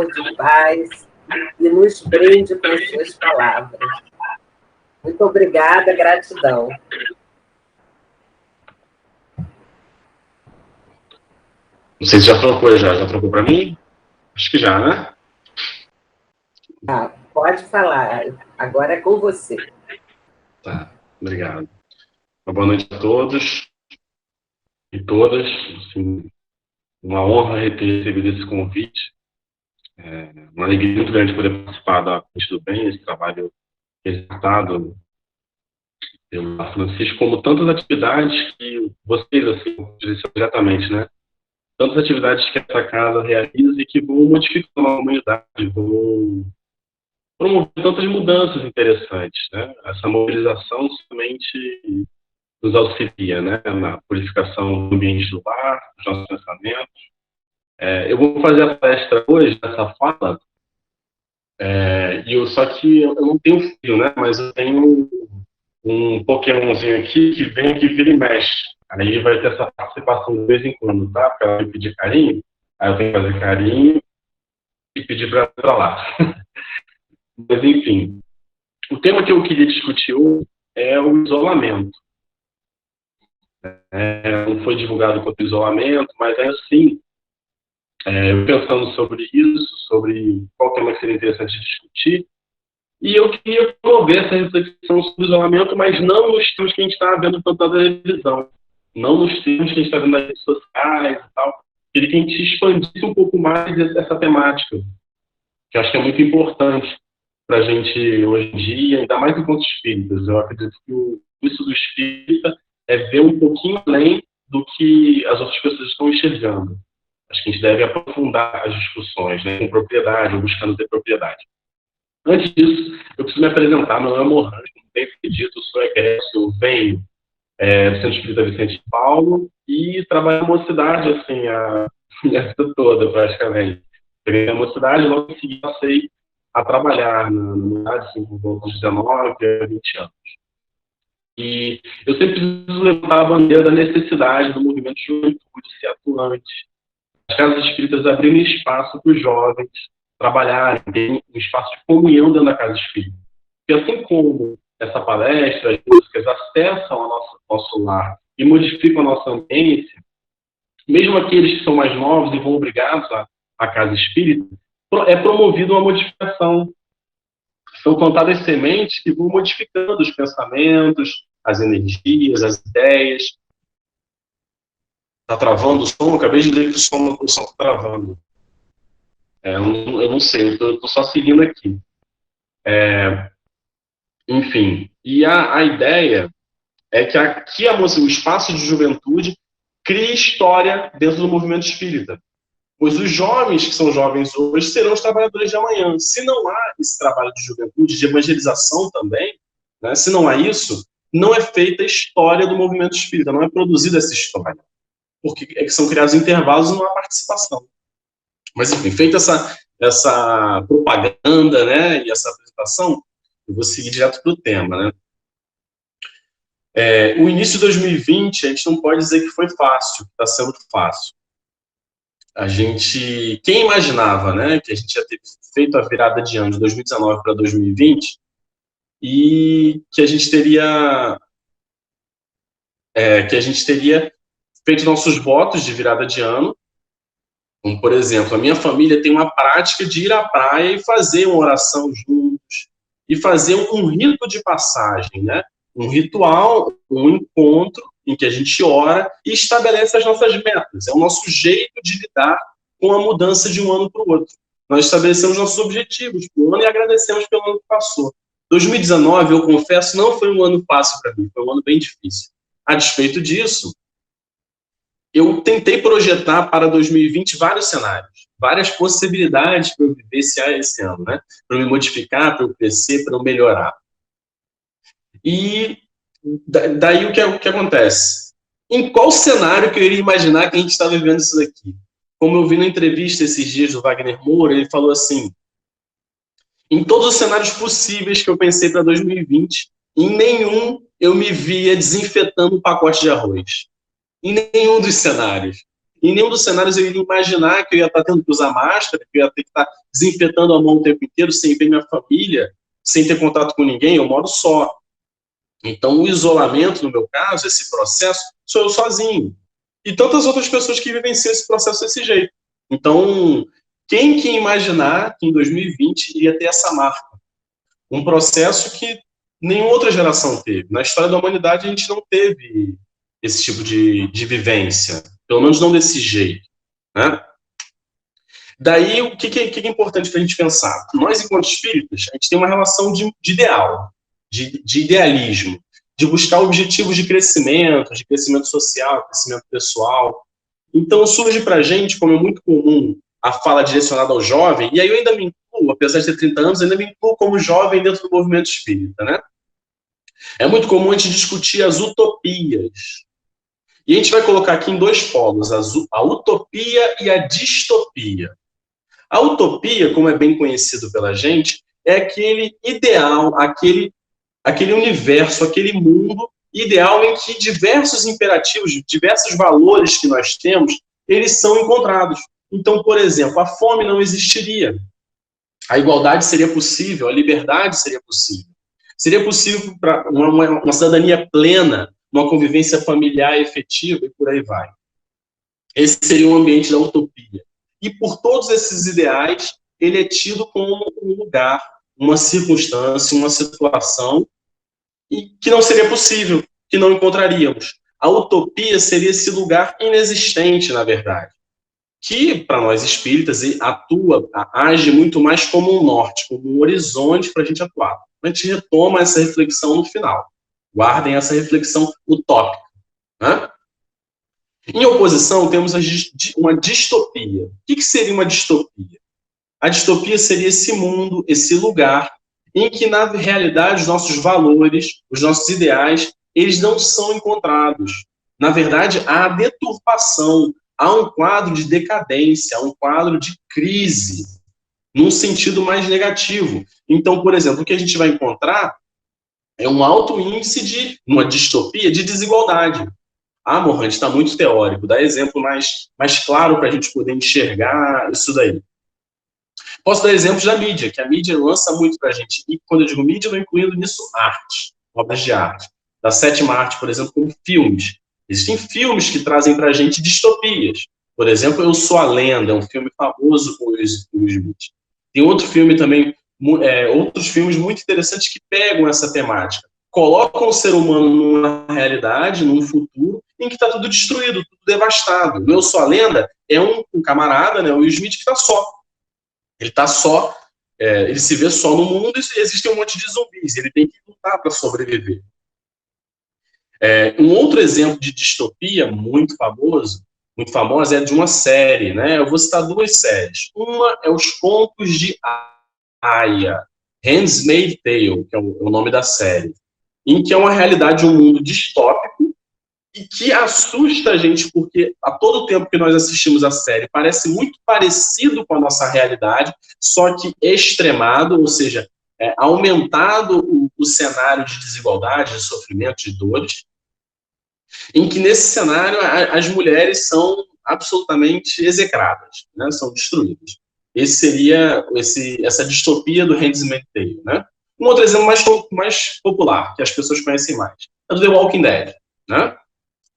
de paz e nos brinde com as suas palavras. Muito obrigada, gratidão. Não sei se já trocou, já trocou para mim? Acho que já, né? Pode falar, agora é com você. Tá, obrigado. Uma boa noite a todos e todas. Assim, uma honra ter recebido esse convite. Uma alegria muito grande poder participar da Corrente do Bem, esse trabalho executado pelo Francisco, como tantas atividades que vocês, assim, dizem diretamente, né? Tantas atividades que essa casa realiza e que vão modificando a humanidade, vão promover tantas mudanças interessantes, né? Essa mobilização somente nos auxilia, né? Na purificação do ambiente do lar, dos nossos pensamentos. Eu vou fazer a palestra hoje, essa fala, só que eu não tenho filho, né? Mas eu tenho um Pokémonzinho aqui que vem aqui, vira e mexe. Aí vai ter essa participação de vez em quando, tá? Porque ela vai pedir carinho, aí eu tenho que fazer carinho e pedir para ela ir para lá. Mas, enfim, o tema que eu queria discutir hoje é o isolamento. Não foi divulgado quanto isolamento, mas assim, eu pensando sobre isso, sobre qual tema que seria interessante discutir, e eu queria promover essa reflexão sobre o isolamento, mas não nos termos que a gente está vendo tanto na televisão, não nos termos que a gente está vendo nas redes sociais e tal. Queria que a gente expandisse um pouco mais essa temática, que eu acho que é muito importante para a gente hoje em dia, ainda mais enquanto espíritas. Eu acredito que isso do espírita é ver um pouquinho além do que as outras pessoas estão enxergando. Acho que a gente deve aprofundar as discussões, né, com propriedade, ou buscando ter propriedade. Antes disso, eu preciso me apresentar. Meu nome é Mohanjo, como bem dito, sou egresso, eu venho do Centro Espírita Vicente de Paulo e trabalho na mocidade, assim, a minha vida toda, praticamente. Peguei na mocidade e logo em seguida passei a trabalhar na unidade, assim, por volta de 19 a 20 anos. E eu sempre preciso levantar a bandeira da necessidade do movimento de juventude ser atuante. As casas espíritas abrirem espaço para os jovens trabalharem, terem um espaço de comunhão dentro da casa espírita. E assim como essa palestra, as músicas acessam o nosso lar e modificam a nossa ambiência, mesmo aqueles que são mais novos e vão obrigados à casa espírita, é promovida uma modificação. São plantadas sementes que vão modificando os pensamentos, as energias, as ideias. Está travando o som? Acabei de ler que o som está travando. Eu não sei, eu estou só seguindo aqui. Enfim, e a ideia é que aqui o espaço de juventude cria história dentro do movimento espírita. Pois os jovens que são jovens hoje serão os trabalhadores de amanhã. Se não há esse trabalho de juventude, de evangelização também, né, se não há isso, não é feita a história do movimento espírita, não é produzida essa história. Porque são criados intervalos e não há participação. Mas, enfim, feita essa propaganda, né, e essa apresentação, eu vou seguir direto para o tema, né? O início de 2020, a gente não pode dizer que foi fácil, que está sendo fácil. Quem imaginava, né, que a gente ia ter feito a virada de ano de 2019 para 2020 e que a gente teria feito nossos votos de virada de ano. Como, por exemplo, a minha família tem uma prática de ir à praia e fazer uma oração juntos, e fazer um rito de passagem, né? Um ritual, um encontro em que a gente ora e estabelece as nossas metas. É o nosso jeito de lidar com a mudança de um ano para o outro. Nós estabelecemos nossos objetivos para o ano e agradecemos pelo ano que passou. 2019, eu confesso, não foi um ano fácil para mim, foi um ano bem difícil. A despeito disso, eu tentei projetar para 2020 vários cenários, várias possibilidades para eu vivenciar esse ano, né? Para eu me modificar, para eu crescer, para eu melhorar. E daí o que acontece? Em qual cenário que eu iria imaginar que a gente está vivendo isso daqui? Como eu vi na entrevista esses dias do Wagner Moura, ele falou assim: em todos os cenários possíveis que eu pensei para 2020, em nenhum eu me via desinfetando um pacote de arroz. Em nenhum dos cenários. Em nenhum dos cenários eu iria imaginar que eu ia estar tendo que usar máscara, que eu ia ter que estar desinfetando a mão o tempo inteiro, sem ver minha família, sem ter contato com ninguém, eu moro só. Então, o isolamento, no meu caso, esse processo, sou eu sozinho. E tantas outras pessoas que vivenciam esse processo desse jeito. Então, quem que imaginar que em 2020 iria ter essa marca? Um processo que nenhuma outra geração teve. Na história da humanidade, a gente não teve esse tipo de vivência. Pelo menos não desse jeito. Né? Daí, o que é importante para a gente pensar? Nós, enquanto espíritas, a gente tem uma relação de ideal, de idealismo, de buscar objetivos de crescimento social, crescimento pessoal. Então, surge para a gente, como é muito comum, a fala direcionada ao jovem, e aí eu ainda me incluo, apesar de ter 30 anos, ainda me incluo como jovem dentro do movimento espírita, né? É muito comum a gente discutir as utopias. E a gente vai colocar aqui em dois polos, a utopia e a distopia. A utopia, como é bem conhecido pela gente, é aquele ideal, aquele universo, aquele mundo ideal em que diversos imperativos, diversos valores que nós temos, eles são encontrados. Então, por exemplo, a fome não existiria. A igualdade seria possível, a liberdade seria possível. Seria possível para uma cidadania plena, uma convivência familiar efetiva e por aí vai. Esse seria o ambiente da utopia. E por todos esses ideais, ele é tido como um lugar, uma circunstância, uma situação e que não seria possível, que não encontraríamos. A utopia seria esse lugar inexistente, na verdade, que, para nós espíritas, age muito mais como um norte, como um horizonte para a gente atuar. A gente retoma essa reflexão no final. Guardem essa reflexão utópica. Né? Em oposição, temos uma distopia. O que seria uma distopia? A distopia seria esse mundo, esse lugar, em que, na realidade, os nossos valores, os nossos ideais, eles não são encontrados. Na verdade, há a deturpação, há um quadro de decadência, há um quadro de crise, num sentido mais negativo. Então, por exemplo, o que a gente vai encontrar é um alto índice uma distopia de desigualdade. Ah, Mohan, está muito teórico, dá exemplo mais claro para a gente poder enxergar isso daí. Posso dar exemplos da mídia, que a mídia lança muito para a gente. E quando eu digo mídia, eu estou incluindo nisso arte, obras de arte. Da sétima arte, por exemplo, como filmes. Existem filmes que trazem para a gente distopias. Por exemplo, Eu Sou a Lenda, é um filme famoso com o Will Smith. Tem outro filme também, outros filmes muito interessantes que pegam essa temática. Colocam o ser humano numa realidade, num futuro, em que está tudo destruído, tudo devastado. No Eu Sou a Lenda é um camarada, né, o Will Smith, que está só. Ele está só, ele se vê só no mundo e existe um monte de zumbis. Ele tem que lutar para sobreviver. Um outro exemplo de distopia muito famosa é de uma série, né? Eu vou citar duas séries. Uma é Os Contos de Aia, Handmaid's Tale, que é o nome da série, em que é uma realidade, um mundo distópico e que assusta a gente, porque a todo tempo que nós assistimos a série parece muito parecido com a nossa realidade, só que extremado, ou seja, aumentado o cenário de desigualdade, de sofrimento, de dores, em que nesse cenário as mulheres são absolutamente execradas, né? São destruídas. Esse seria essa distopia do Handmaid's Tale, né? Um outro exemplo mais popular, que as pessoas conhecem mais, é do The Walking Dead, né?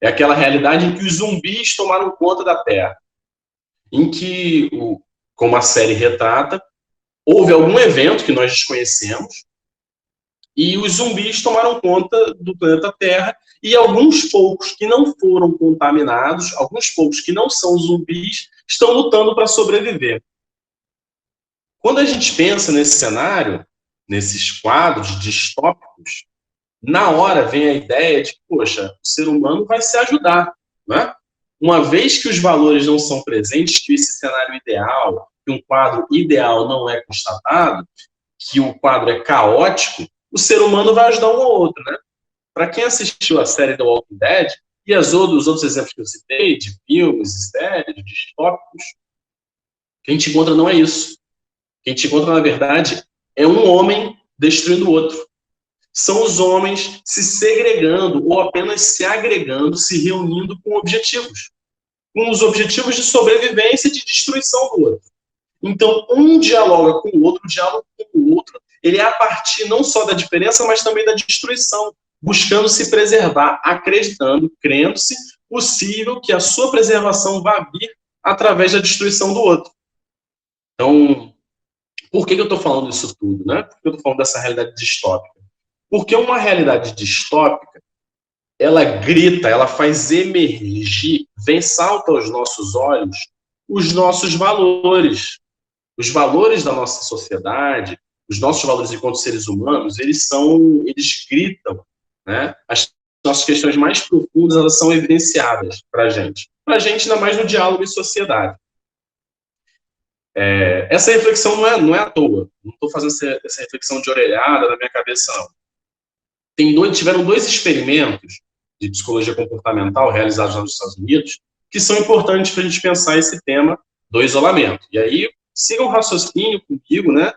É aquela realidade em que os zumbis tomaram conta da Terra, em que, como a série retrata, houve algum evento que nós desconhecemos e os zumbis tomaram conta do planeta Terra e alguns poucos que não foram contaminados, alguns poucos que não são zumbis, estão lutando para sobreviver. Quando a gente pensa nesse cenário, nesses quadros distópicos, na hora vem a ideia de que, poxa, o ser humano vai se ajudar, né? Uma vez que os valores não são presentes, que esse cenário ideal, que um quadro ideal não é constatado, que o quadro é caótico, o ser humano vai ajudar um ao outro, né? Para quem assistiu a série The Walking Dead, e os outros exemplos que eu citei, de filmes, séries, distópicos, o que a gente encontra não é isso. O que a gente encontra, na verdade, é um homem destruindo o outro. São os homens se segregando ou apenas se agregando, se reunindo com objetivos. com os objetivos de sobrevivência e de destruição do outro. Então, um dialoga com o outro, o diálogo com o outro, ele é a partir não só da diferença, mas também da destruição, buscando se preservar, acreditando, crendo-se possível que a sua preservação vá vir através da destruição do outro. Então, por que eu estou falando isso tudo, né? Por que eu estou falando dessa realidade distópica? Porque uma realidade distópica, ela grita, ela faz emergir, vem salta aos nossos olhos os nossos valores. Os valores da nossa sociedade, os nossos valores enquanto seres humanos, eles gritam, né? As nossas questões mais profundas, elas são evidenciadas para a gente. Para a gente, ainda mais no diálogo em sociedade. Essa reflexão não é à toa. Não estou fazendo essa reflexão de orelhada na minha cabeça, não. Tiveram 2 experimentos de psicologia comportamental realizados nos Estados Unidos que são importantes para a gente pensar esse tema do isolamento. E aí, sigam o raciocínio comigo, né?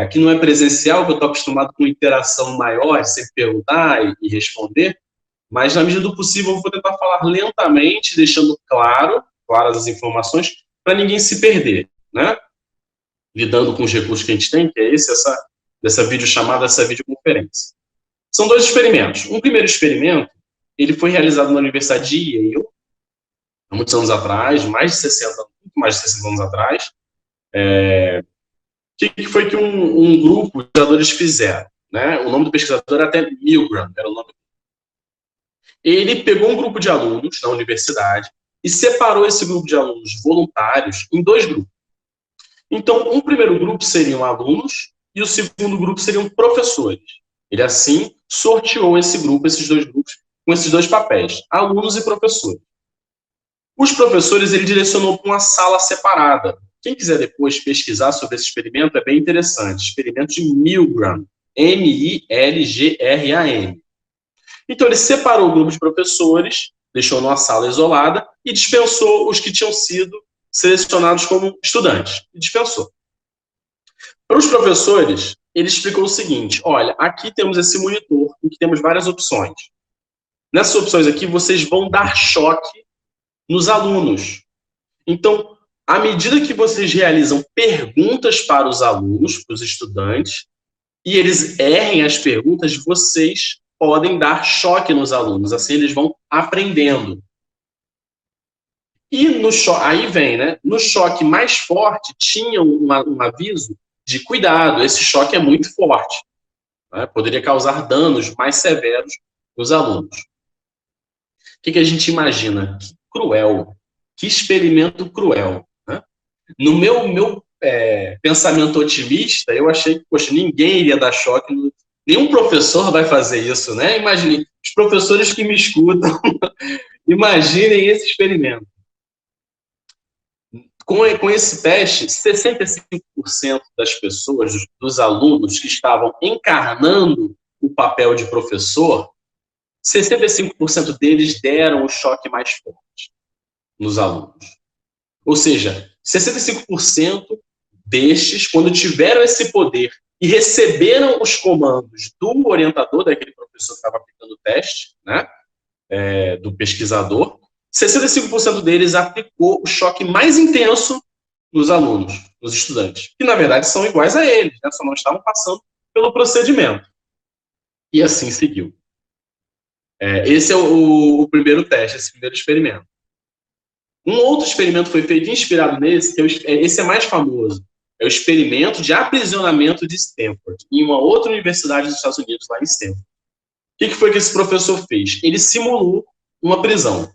Aqui não é presencial, que eu estou acostumado com interação maior, sempre perguntar e responder, mas na medida do possível eu vou tentar falar lentamente, deixando claras as informações, para ninguém se perder, né? Lidando com os recursos que a gente tem, que é dessa videochamada, essa videoconferência. São 2 experimentos. Um primeiro experimento, ele foi realizado na Universidade de Yale, há muitos anos atrás, muito mais de 60 anos atrás. O que foi que um grupo de pesquisadores fizeram? Né? O nome do pesquisador era até Milgram, era o nome. Ele pegou um grupo de alunos na universidade e separou esse grupo de alunos voluntários em 2 grupos. Então, um primeiro grupo seriam alunos e o segundo grupo seriam professores. Ele, assim, sorteou esses 2 grupos com esses 2 papéis, alunos e professores. Os professores, ele direcionou para uma sala separada. Quem quiser depois pesquisar sobre esse experimento, é bem interessante. Experimento de Milgram, M-I-L-G-R-A-M. Então, ele separou o grupo de professores, deixou numa sala isolada e dispensou os que tinham sido selecionados como estudantes. E dispensou. Para os professores, ele explicou o seguinte: olha, aqui temos esse monitor, em que temos várias opções. Nessas opções aqui, vocês vão dar choque nos alunos. Então, à medida que vocês realizam perguntas para os alunos, para os estudantes, e eles errem as perguntas, vocês podem dar choque nos alunos. Assim, eles vão aprendendo. E aí vem, né? No choque mais forte, tinha um aviso de cuidado, esse choque é muito forte, né? Poderia causar danos mais severos nos alunos. O que a gente imagina? Que cruel, que experimento cruel, né? No meu pensamento otimista, eu achei que, poxa, ninguém iria dar choque, nenhum professor vai fazer isso, né? Imagine, os professores que me escutam, imaginem esse experimento. Com esse teste, 65% das pessoas, dos alunos que estavam encarnando o papel de professor, 65% deles deram o choque mais forte nos alunos. Ou seja, 65% destes, quando tiveram esse poder e receberam os comandos do orientador, daquele professor que estava aplicando o teste, né, do pesquisador, 65% deles aplicou o choque mais intenso nos alunos, nos estudantes, que na verdade são iguais a eles, né, só não estavam passando pelo procedimento. E assim seguiu. Esse é o primeiro teste, esse primeiro experimento. Um outro experimento foi feito inspirado nesse, esse é mais famoso, é o experimento de aprisionamento de Stanford, em uma outra universidade dos Estados Unidos, lá em Stanford. O que foi que esse professor fez? Ele simulou uma prisão.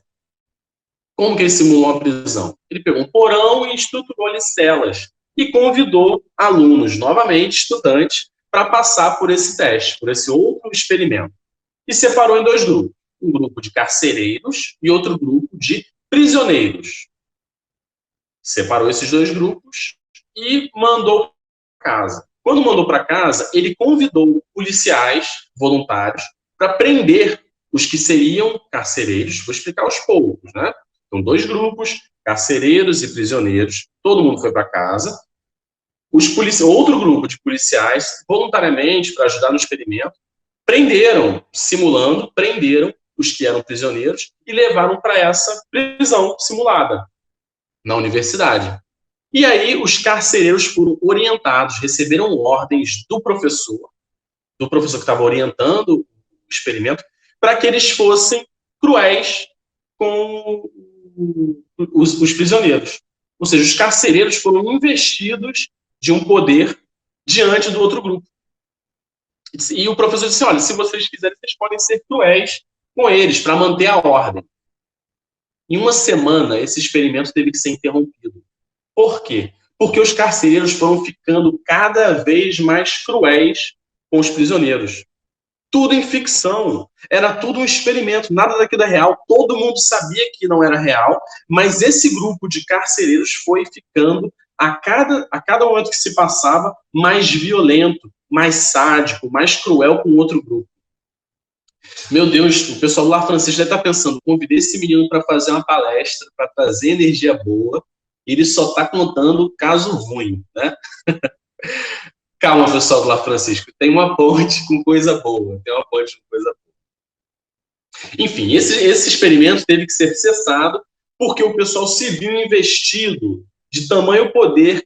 Como que ele simulou uma prisão? Ele pegou um porão e estruturou-lhe celas e convidou alunos, novamente estudantes, para passar por esse teste, por esse outro experimento. E separou em 2 grupos. Um grupo de carcereiros e outro grupo de prisioneiros. Separou esses 2 grupos e mandou para casa. Quando mandou para casa, ele convidou policiais voluntários para prender os que seriam carcereiros. Vou explicar aos poucos, né? Então, 2 grupos, carcereiros e prisioneiros. Todo mundo foi para casa. Outro grupo de policiais, voluntariamente, para ajudar no experimento, prenderam os que eram prisioneiros e levaram para essa prisão simulada na universidade. E aí os carcereiros foram orientados, receberam ordens do professor que estava orientando o experimento, para que eles fossem cruéis com os prisioneiros. Ou seja, os carcereiros foram investidos de um poder diante do outro grupo. E o professor disse, olha, se vocês quiserem, vocês podem ser cruéis com eles, para manter a ordem. Em uma semana, esse experimento teve que ser interrompido. Por quê? Porque os carcereiros foram ficando cada vez mais cruéis com os prisioneiros. Tudo em ficção. Era tudo um experimento, nada daquilo é real. Todo mundo sabia que não era real, mas esse grupo de carcereiros foi ficando, a cada momento que se passava, mais violento, mais sádico, mais cruel com o outro grupo. Meu Deus, o pessoal do Lar Francês deve estar pensando, convidei esse menino para fazer uma palestra, para trazer energia boa, e ele só está contando caso ruim, né? Calma, pessoal do Lar Francisco, tem uma ponte com coisa boa, Enfim, esse experimento teve que ser cessado porque o pessoal se viu investido de tamanho poder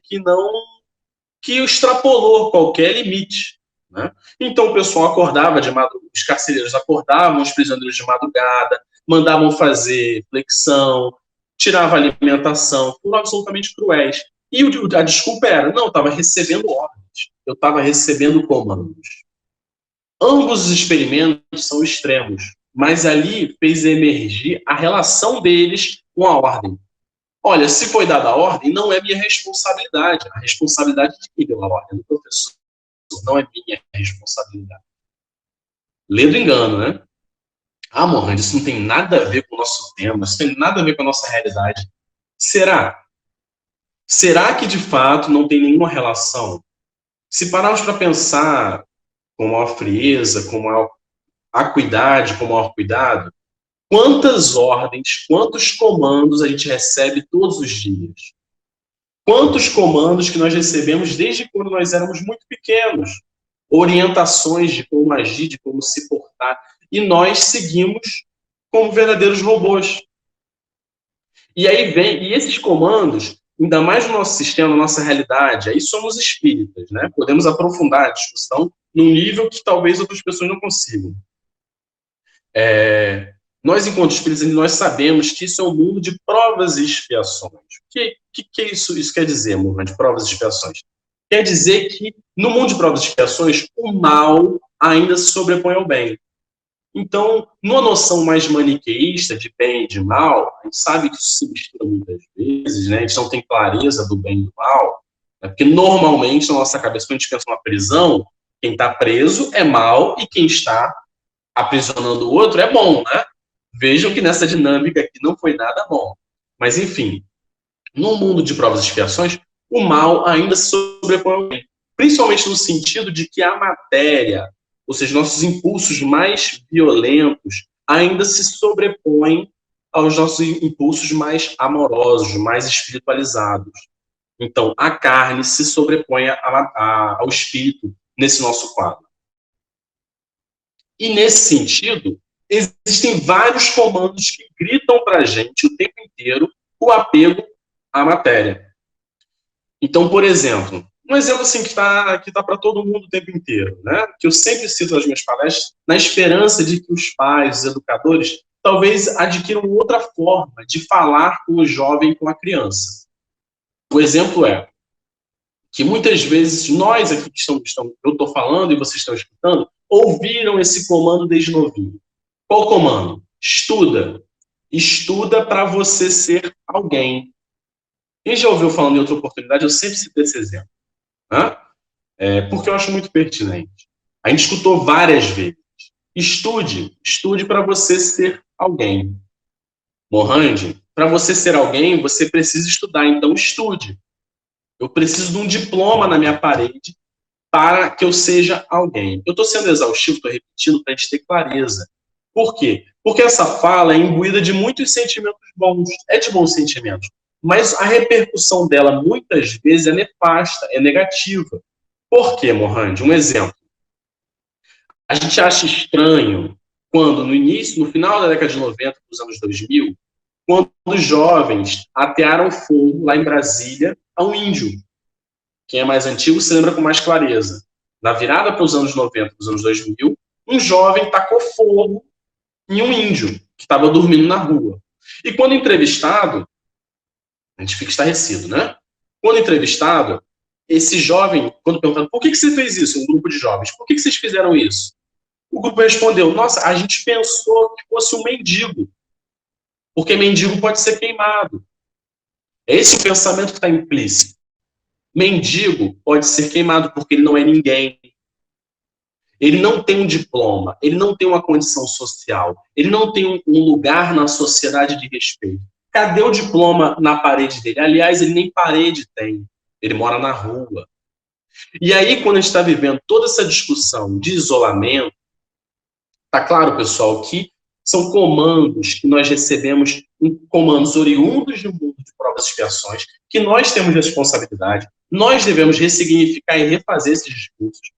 que extrapolou qualquer limite, né? Então o pessoal acordava de madrugada, os carcereiros acordavam os prisioneiros de madrugada, mandavam fazer flexão, tiravam alimentação, foram absolutamente cruéis. E a desculpa era, não, eu estava recebendo ordens, eu estava recebendo comandos. Ambos os experimentos são extremos, mas ali fez emergir a relação deles com a ordem. Olha, se foi dada a ordem, não é minha responsabilidade. A responsabilidade de quem deu a ordem, do professor. Não é minha responsabilidade. Lê do engano, né? Ah, Mohamed, isso não tem nada a ver com o nosso tema, isso tem nada a ver com a nossa realidade. Será? Será que, de fato, não tem nenhuma relação? Se pararmos para pensar com maior frieza, com maior acuidade, com maior cuidado, quantas ordens, quantos comandos a gente recebe todos os dias? Quantos comandos que nós recebemos desde quando nós éramos muito pequenos? Orientações de como agir, de como se portar. E nós seguimos como verdadeiros robôs. E aí e esses comandos, ainda mais no nosso sistema, na nossa realidade, aí somos espíritas, né? Podemos aprofundar a discussão num nível que talvez outras pessoas não consigam. Nós, enquanto espíritas, nós sabemos que isso é um mundo de provas e expiações. O que isso quer dizer, mundo de provas e expiações? Quer dizer que, no mundo de provas e expiações, o mal ainda se sobrepõe ao bem. Então, numa noção mais maniqueísta de bem e de mal, a gente sabe que isso se mistura muitas vezes, né? A gente não tem clareza do bem e do mal, né? Porque normalmente, na nossa cabeça, quando a gente pensa numa prisão, quem está preso é mal e quem está aprisionando o outro é bom, né? Vejam que nessa dinâmica aqui não foi nada bom. Mas, enfim, no mundo de provas e expiações, o mal ainda se sobrepõe ao bem. Principalmente no sentido de que a matéria, ou seja, nossos impulsos mais violentos, ainda se sobrepõem aos nossos impulsos mais amorosos, mais espiritualizados. Então, a carne se sobrepõe ao espírito nesse nosso quadro. E, nesse sentido, existem vários comandos que gritam para a gente o tempo inteiro o apego à matéria. Então, por exemplo, um exemplo assim que está para todo mundo o tempo inteiro, né? Que eu sempre cito nas minhas palestras, na esperança de que os pais, os educadores, talvez adquiram outra forma de falar com o jovem, com a criança. O exemplo é que muitas vezes nós aqui que eu estou falando e vocês estão escutando, ouviram esse comando desde novinho. Qual comando? Estuda. Estuda para você ser alguém. Quem já ouviu falando em outra oportunidade, eu sempre cito esse exemplo. Né? Porque eu acho muito pertinente. A gente escutou várias vezes. Estude para você ser alguém. Mohamed, para você ser alguém, você precisa estudar, então estude. Eu preciso de um diploma na minha parede para que eu seja alguém. Eu estou sendo exaustivo, estou repetindo para a gente ter clareza. Por quê? Porque essa fala é imbuída de muitos sentimentos bons, é de bons sentimentos, mas a repercussão dela muitas vezes é nefasta, é negativa. Por quê, Mohamed? Um exemplo. A gente acha estranho quando, no final da década de 90, dos anos 2000, quando os jovens atearam fogo lá em Brasília a um índio. Quem é mais antigo se lembra com mais clareza. Na virada para os anos 90, dos anos 2000, um jovem tacou fogo em um índio que estava dormindo na rua. E quando entrevistado, a gente fica estarrecido, né? Quando entrevistado, esse jovem, quando perguntando, por que você fez isso? Um grupo de jovens, por que vocês fizeram isso? O grupo respondeu, nossa, a gente pensou que fosse um mendigo, porque mendigo pode ser queimado. É esse o pensamento que está implícito. Mendigo pode ser queimado porque ele não é ninguém. Ele não tem um diploma, ele não tem uma condição social, ele não tem um lugar na sociedade de respeito. Cadê o diploma na parede dele? Aliás, ele nem parede tem. Ele mora na rua. E aí, quando a gente está vivendo toda essa discussão de isolamento, tá claro, pessoal, que são comandos que nós recebemos, comandos oriundos do mundo de provas e expiações, que nós temos responsabilidade, nós devemos ressignificar e refazer esses discursos,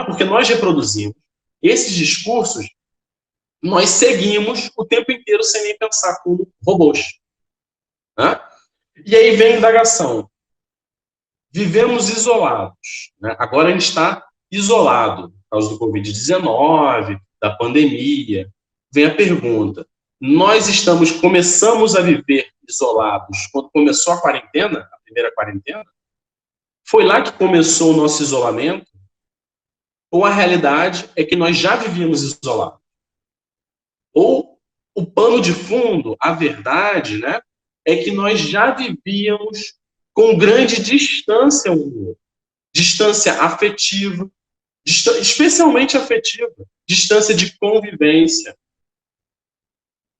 porque nós reproduzimos esses discursos, nós seguimos o tempo inteiro sem nem pensar como robôs. Né? E aí vem a indagação. Vivemos isolados. Né? Agora a gente está isolado por causa do Covid-19, da pandemia. Vem a pergunta. Nós começamos a viver isolados quando começou a quarentena, a primeira quarentena? Foi lá que começou o nosso isolamento? Ou a realidade é que nós já vivíamos isolados? Ou o pano de fundo, a verdade, né, é que nós já vivíamos com grande distância um do outro. Distância afetiva, especialmente afetiva, distância de convivência,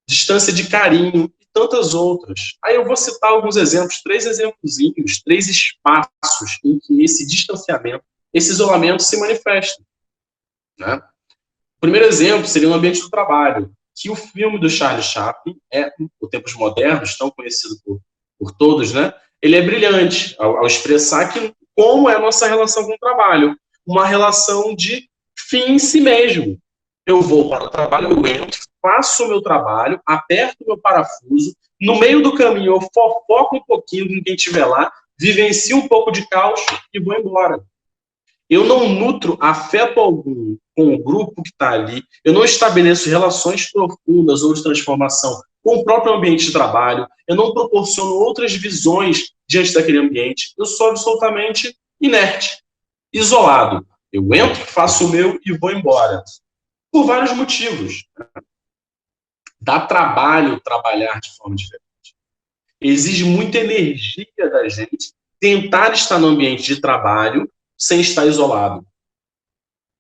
distância de carinho e tantas outras. Aí eu vou citar alguns exemplos, 3 exemplozinhos, 3 espaços em que esse distanciamento, esse isolamento se manifesta. Né? O primeiro exemplo seria no ambiente do trabalho, que o filme do Charlie Chaplin, O Tempos Modernos, tão conhecido por todos, né? Ele é brilhante ao expressar como é a nossa relação com o trabalho. Uma relação de fim em si mesmo. Eu vou para o trabalho, eu entro, faço o meu trabalho, aperto o meu parafuso, no meio do caminho eu fofoco um pouquinho com quem estiver lá, vivencio um pouco de caos e vou embora. Eu não nutro afeto algum com o grupo que está ali, eu não estabeleço relações profundas ou de transformação com o próprio ambiente de trabalho, eu não proporciono outras visões diante daquele ambiente, eu sou absolutamente inerte, isolado. Eu entro, faço o meu e vou embora. Por vários motivos. Dá trabalho trabalhar de forma diferente. Exige muita energia da gente tentar estar no ambiente de trabalho sem estar isolado.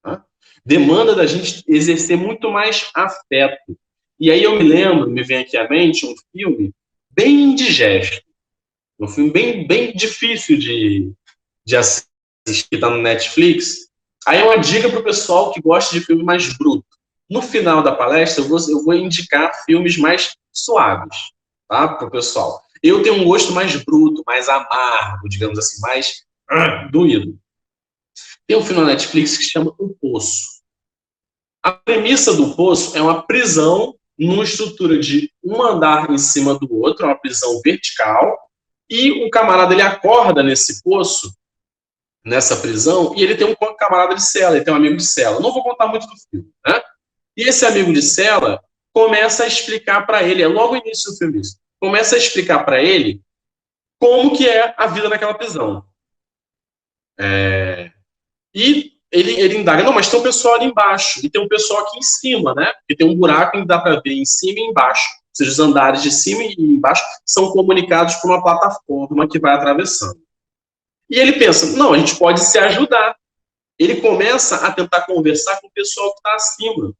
Tá? Demanda da gente exercer muito mais afeto. E aí eu me vem aqui à mente um filme bem indigesto. Um filme bem difícil de assistir, que está no Netflix. Aí é uma dica para o pessoal que gosta de filme mais bruto. No final da palestra, eu vou indicar filmes mais suaves, tá? Para o pessoal. Eu tenho um gosto mais bruto, mais amargo, digamos assim, mais doído. Tem um filme na Netflix que se chama O Poço. A premissa do Poço é uma prisão numa estrutura de um andar em cima do outro, uma prisão vertical, e o camarada ele acorda nesse poço, nessa prisão, e ele tem um camarada de cela, ele tem um amigo de cela. Não vou contar muito do filme, né? E esse amigo de cela começa a explicar para ele, é logo o início do filme isso, começa a explicar para ele como que é a vida naquela prisão. E ele indaga, não, mas tem um pessoal ali embaixo, e tem um pessoal aqui em cima, né? Porque tem um buraco que dá para ver em cima e embaixo. Ou seja, os andares de cima e embaixo são comunicados por uma plataforma que vai atravessando. E ele pensa, não, a gente pode se ajudar. Ele começa a tentar conversar com o pessoal que está acima.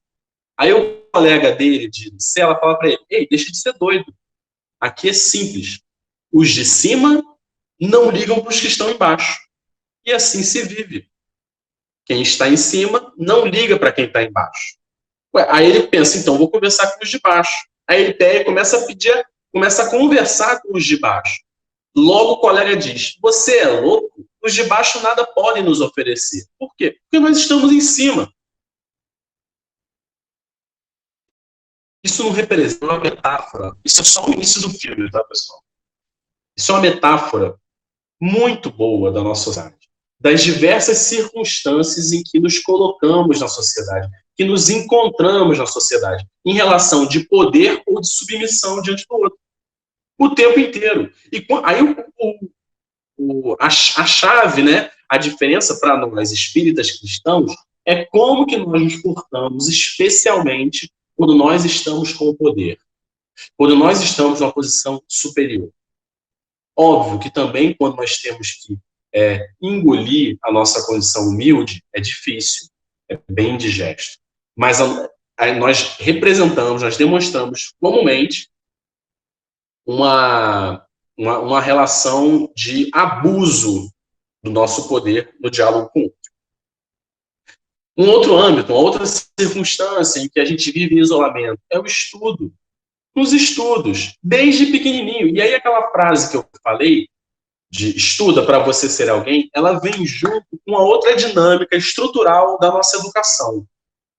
Aí o colega dele, de cela, fala para ele, ei, deixa de ser doido. Aqui é simples. Os de cima não ligam para os que estão embaixo. E assim se vive. Quem está em cima não liga para quem está embaixo. Aí ele pensa, então, vou conversar com os de baixo. Aí ele pega e começa a conversar com os de baixo. Logo o colega diz, você é louco? Os de baixo nada podem nos oferecer. Por quê? Porque nós estamos em cima. isso não representa uma metáfora. Isso é só o início do filme, tá, pessoal? Isso é uma metáfora muito boa da nossa sociedade, das diversas circunstâncias em que nos colocamos na sociedade, que nos encontramos na sociedade, em relação de poder ou de submissão diante do outro, o tempo inteiro. E aí a chave, né, a diferença para nós espíritas cristãos é como que nós nos portamos, especialmente quando nós estamos com o poder, quando nós estamos numa posição superior. Óbvio que também quando nós temos que engolir a nossa condição humilde, é difícil, é bem indigesto. Mas nós representamos, nós demonstramos comumente uma relação de abuso do nosso poder no diálogo com o outro. Um outro âmbito, uma outra circunstância em que a gente vive em isolamento é o estudo. Nos estudos, desde pequenininho. E aí aquela frase que eu falei, de estuda para você ser alguém, ela vem junto com a outra dinâmica estrutural da nossa educação.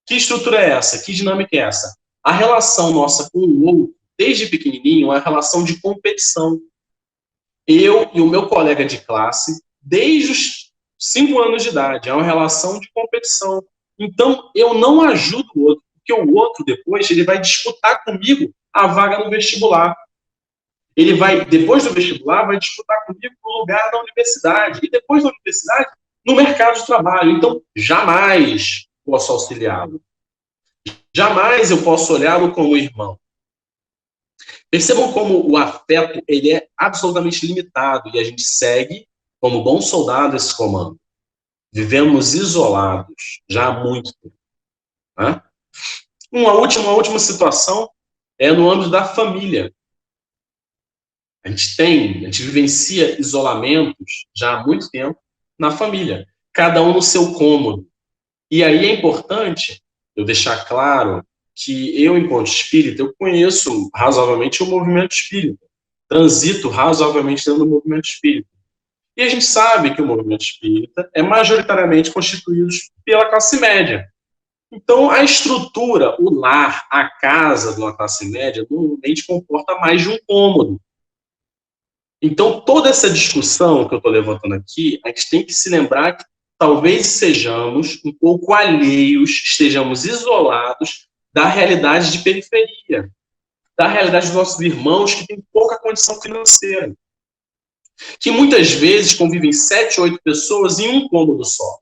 Que estrutura é essa? Que dinâmica é essa? A relação nossa com o outro, desde pequenininho, é uma relação de competição. Eu e o meu colega de classe, desde os 5 anos de idade, é uma relação de competição. Então, eu não ajudo o outro, porque o outro, depois, ele vai disputar comigo a vaga no vestibular. Ele vai, depois do vestibular, vai disputar comigo o lugar na universidade. E depois da universidade, no mercado de trabalho. Então, jamais posso auxiliá-lo. Jamais eu posso olhá-lo como irmão. Percebam como o afeto ele é absolutamente limitado e a gente segue, como bom soldado, esse comando. Vivemos isolados já há muito tempo. Né? Uma última situação é no âmbito da família. A gente vivencia isolamentos já há muito tempo na família, cada um no seu cômodo. E aí é importante eu deixar claro que eu, enquanto espírita, eu conheço razoavelmente o movimento espírita, transito razoavelmente dentro do movimento espírita. E a gente sabe que o movimento espírita é majoritariamente constituído pela classe média. Então, a estrutura, o lar, a casa de uma classe média, normalmente comporta mais de um cômodo. Então, toda essa discussão que eu estou levantando aqui, a gente tem que se lembrar que talvez sejamos um pouco alheios, estejamos isolados da realidade de periferia, da realidade dos nossos irmãos que têm pouca condição financeira, que muitas vezes convivem 7, 8 pessoas em um cômodo só.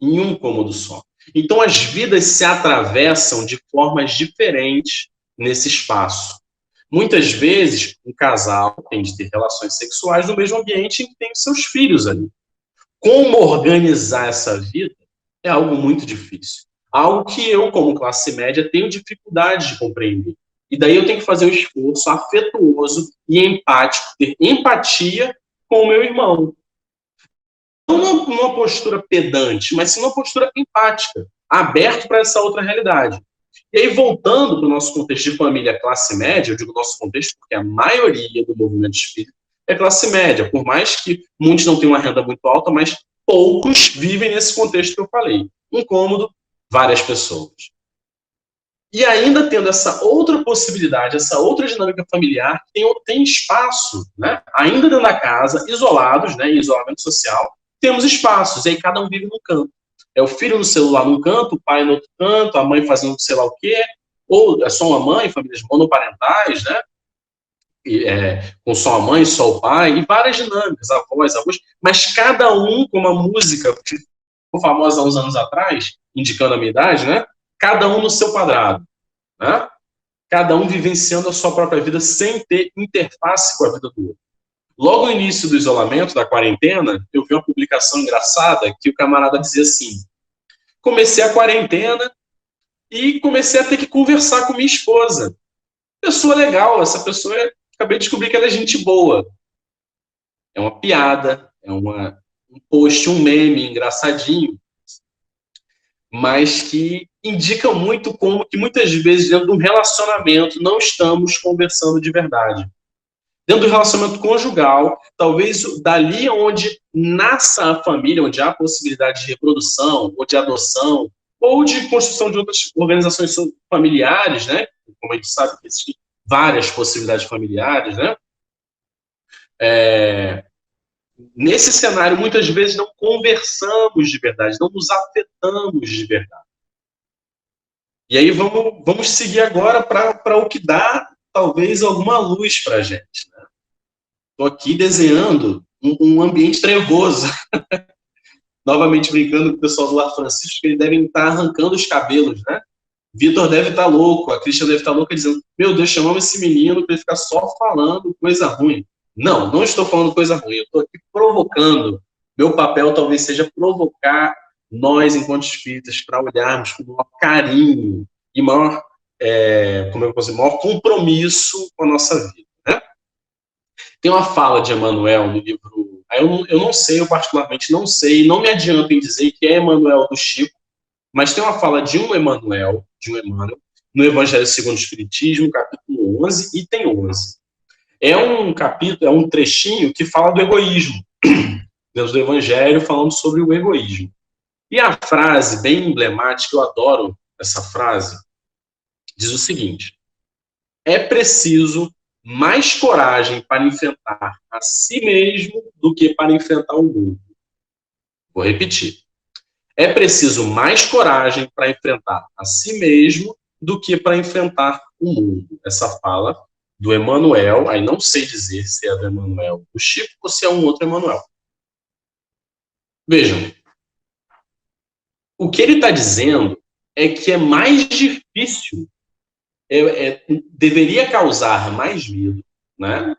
Em um cômodo só. Então, as vidas se atravessam de formas diferentes nesse espaço. Muitas vezes, um casal tem de ter relações sexuais no mesmo ambiente em que tem os seus filhos ali. Como organizar essa vida é algo muito difícil. Algo que eu, como classe média, tenho dificuldade de compreender. E daí eu tenho que fazer um esforço afetuoso e empático, ter empatia com o meu irmão. Não numa postura pedante, mas sim uma postura empática, aberto para essa outra realidade. E aí, voltando para o nosso contexto de família classe média, eu digo nosso contexto porque a maioria do movimento espírita é classe média, por mais que muitos não tenham uma renda muito alta, mas poucos vivem nesse contexto que eu falei. Um cômodo, várias pessoas. E ainda tendo essa outra possibilidade, essa outra dinâmica familiar, tem espaço, né? Ainda dentro da casa, isolados, né, em isolamento social, temos espaços, e aí cada um vive num canto. É o filho no celular num canto, o pai no outro canto, a mãe fazendo sei lá o quê, ou é só uma mãe, famílias monoparentais, né? Com só a mãe, só o pai, e várias dinâmicas, avós, mas cada um com uma música que ficou famosa há uns anos atrás, indicando a minha idade, né? Cada um no seu quadrado, né? Cada um vivenciando a sua própria vida sem ter interface com a vida do outro. Logo no início do isolamento, da quarentena, eu vi uma publicação engraçada que o camarada dizia assim: comecei a quarentena e comecei a ter que conversar com minha esposa. Pessoa legal, essa pessoa, acabei de descobrir que ela é gente boa. É uma piada, é um post, um meme engraçadinho, mas que indica muito como que muitas vezes dentro de um relacionamento não estamos conversando de verdade. Dentro do relacionamento conjugal, talvez dali onde nasça a família, onde há a possibilidade de reprodução, ou de adoção, ou de construção de outras organizações familiares, né? Como a gente sabe que existem várias possibilidades familiares, né? Nesse cenário, muitas vezes não conversamos de verdade, não nos afetamos de verdade. E aí vamos seguir agora para o que dá, talvez, alguma luz para a gente. Né? Estou aqui desenhando um ambiente trevoso. Novamente brincando com o pessoal do Lar Francisco, que eles devem estar arrancando os cabelos, né? Vitor deve estar louco, a Cristian deve estar louca, dizendo, meu Deus, chamamos esse menino para ele ficar só falando coisa ruim. Não estou falando coisa ruim, eu estou aqui provocando. Meu papel talvez seja provocar nós, enquanto espíritas, para olharmos com maior carinho e maior, maior compromisso com a nossa vida. Né? Tem uma fala de Emmanuel no livro... Eu não sei, eu particularmente não sei, não me adianto em dizer que é Emmanuel do Chico, mas tem uma fala de um Emmanuel, no Evangelho segundo o Espiritismo, capítulo 11, item 11. É um capítulo, é um trechinho que fala do egoísmo, dentro do Evangelho, falando sobre o egoísmo. E a frase bem emblemática, eu adoro essa frase, diz o seguinte: é preciso mais coragem para enfrentar a si mesmo do que para enfrentar o mundo. Vou repetir. É preciso mais coragem para enfrentar a si mesmo do que para enfrentar o mundo. Essa fala do Emmanuel, aí não sei dizer se é do Emmanuel do Chico ou se é um outro Emmanuel. Vejam, o que ele está dizendo é que é mais difícil, deveria causar mais medo, né?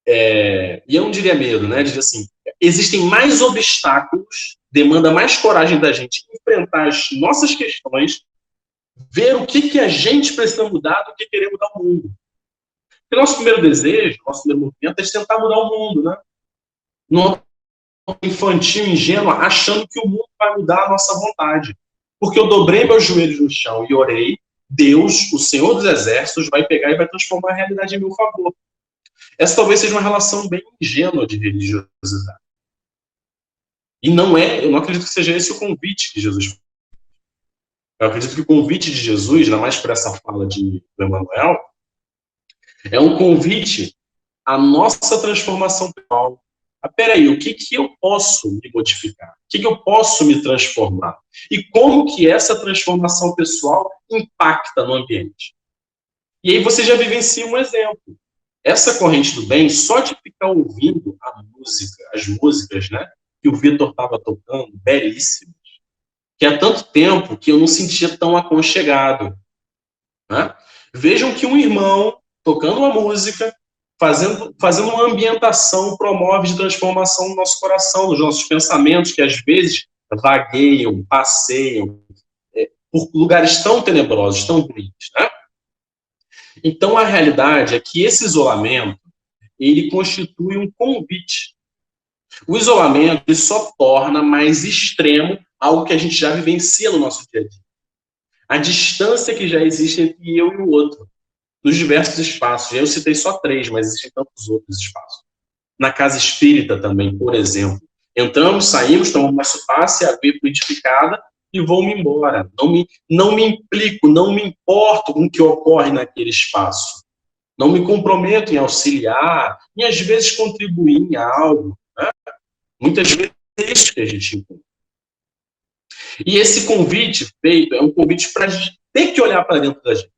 E eu não diria medo, né? Diria assim, existem mais obstáculos, demanda mais coragem da gente enfrentar as nossas questões, ver o que a gente precisa mudar do que querer mudar o mundo. Porque nosso primeiro desejo, nosso primeiro movimento é tentar mudar o mundo, né? Não infantil, ingênuo, achando que o mundo vai mudar a nossa vontade. Porque eu dobrei meus joelhos no chão e orei, Deus, o Senhor dos Exércitos, vai pegar e vai transformar a realidade em meu favor. Essa talvez seja uma relação bem ingênua de religiosidade. E eu não acredito que seja esse o convite que Jesus fez. Eu acredito que o convite de Jesus, ainda mais por essa fala do Emmanuel, é um convite à nossa transformação pessoal. Peraí, o que eu posso me modificar? O que eu posso me transformar? E como que essa transformação pessoal impacta no ambiente? E aí você já vivencia um exemplo. Essa corrente do bem, só de ficar ouvindo as músicas, né, que o Vitor estava tocando, belíssimas, que há tanto tempo que eu não sentia tão aconchegado. Né? Vejam que um irmão tocando uma música, fazendo uma ambientação, promove de transformação no nosso coração, nos nossos pensamentos, que às vezes vagueiam, passeiam por lugares tão tenebrosos, tão ruins. Né? Então, a realidade é que esse isolamento, ele constitui um convite. O isolamento ele só torna mais extremo algo que a gente já vivencia no nosso dia a dia. A distância que já existe entre eu e o outro, nos diversos espaços. Eu citei só 3, mas existem tantos outros espaços. Na casa espírita também, por exemplo. Entramos, saímos, tomamos nosso passe, a vida fluidificada e vou-me embora. Não me implico, não me importo com o que ocorre naquele espaço. Não me comprometo em auxiliar, e às vezes contribuir em algo. Né? Muitas vezes é isso que a gente encontra. E esse convite feito é um convite para a gente ter que olhar para dentro da gente.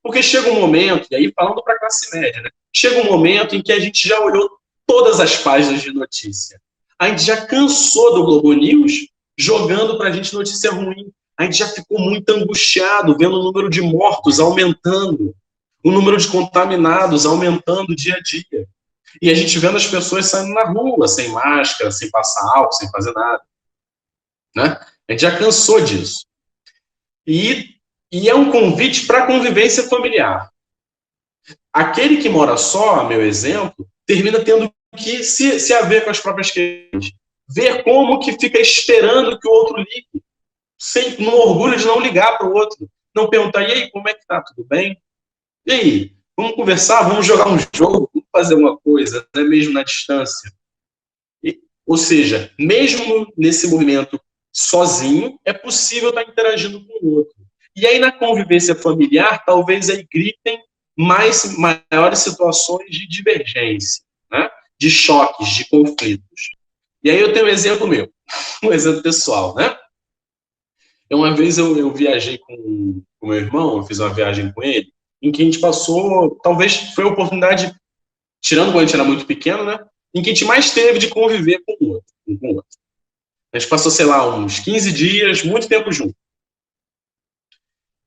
Porque chega um momento, e aí falando para a classe média, né? Chega um momento em que a gente já olhou todas as páginas de notícia. A gente já cansou do Globo News jogando para a gente notícia ruim. A gente já ficou muito angustiado vendo o número de mortos aumentando, o número de contaminados aumentando dia a dia. E a gente vendo as pessoas saindo na rua, sem máscara, sem passar álcool, sem fazer nada. Né? A gente já cansou disso. E é um convite para a convivência familiar. Aquele que mora só, meu exemplo, termina tendo que se haver com as próprias questões. Ver como que fica esperando que o outro ligue. No orgulho de não ligar para o outro. Não perguntar, e aí, como é que tá? Tudo bem? E aí, vamos conversar? Vamos jogar um jogo? Vamos fazer uma coisa, né? Mesmo na distância. Ou seja, mesmo nesse movimento sozinho, é possível estar interagindo com o outro. E aí, na convivência familiar, talvez aí gritem maiores situações de divergência, né? De choques, de conflitos. E aí eu tenho um exemplo meu, um exemplo pessoal, né? Uma vez eu viajei com meu irmão, eu fiz uma viagem com ele, em que a gente passou, talvez foi a oportunidade, tirando quando a gente era muito pequeno, né? Em que a gente mais teve de conviver com o outro. A gente passou, sei lá, uns 15 dias, muito tempo junto.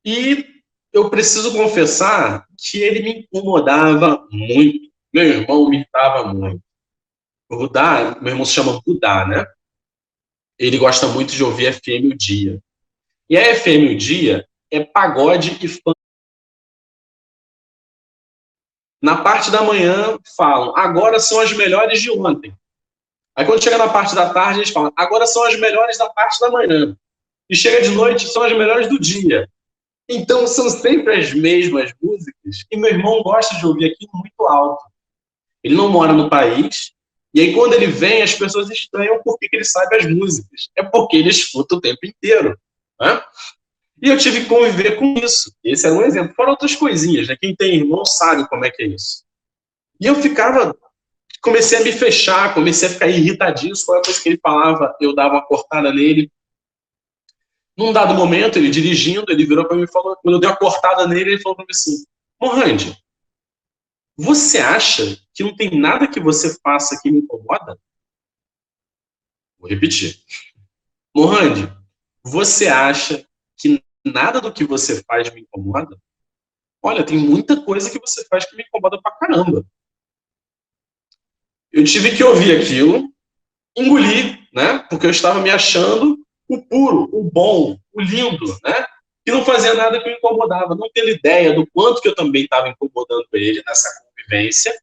E eu preciso confessar que ele me incomodava muito. Meu irmão me irritava muito. O Rudá, meu irmão se chama Rudá, né? Ele gosta muito de ouvir FM o Dia. E a FM o Dia é pagode e funk. Na parte da manhã, falam, agora são as melhores de ontem. Aí quando chega na parte da tarde, eles falam, agora são as melhores da parte da manhã. E chega de noite, são as melhores do dia. Então são sempre as mesmas músicas. E meu irmão gosta de ouvir aquilo muito alto. Ele não mora no país. E aí quando ele vem, as pessoas estranham porque ele sabe as músicas. É porque ele escuta o tempo inteiro. Né? E eu tive que conviver com isso. Esse era um exemplo. Fora outras coisinhas, né? Quem tem irmão sabe como é que é isso. E eu comecei a me fechar, comecei a ficar irritadíssimo. Qualquer coisa que ele falava, eu dava uma cortada nele. Num dado momento, ele dirigindo, ele virou para mim e falou, quando eu dei uma cortada nele, ele falou para mim assim, Morandi, você acha que não tem nada que você faça que me incomoda? Vou repetir. Morandi, você acha que nada do que você faz me incomoda? Olha, tem muita coisa que você faz que me incomoda pra caramba. Eu tive que ouvir aquilo, engolir, né? Porque eu estava me achando o puro, o bom, o lindo, né? E não fazia nada que me incomodava, não tendo ideia do quanto que eu também estava incomodando ele nessa convivência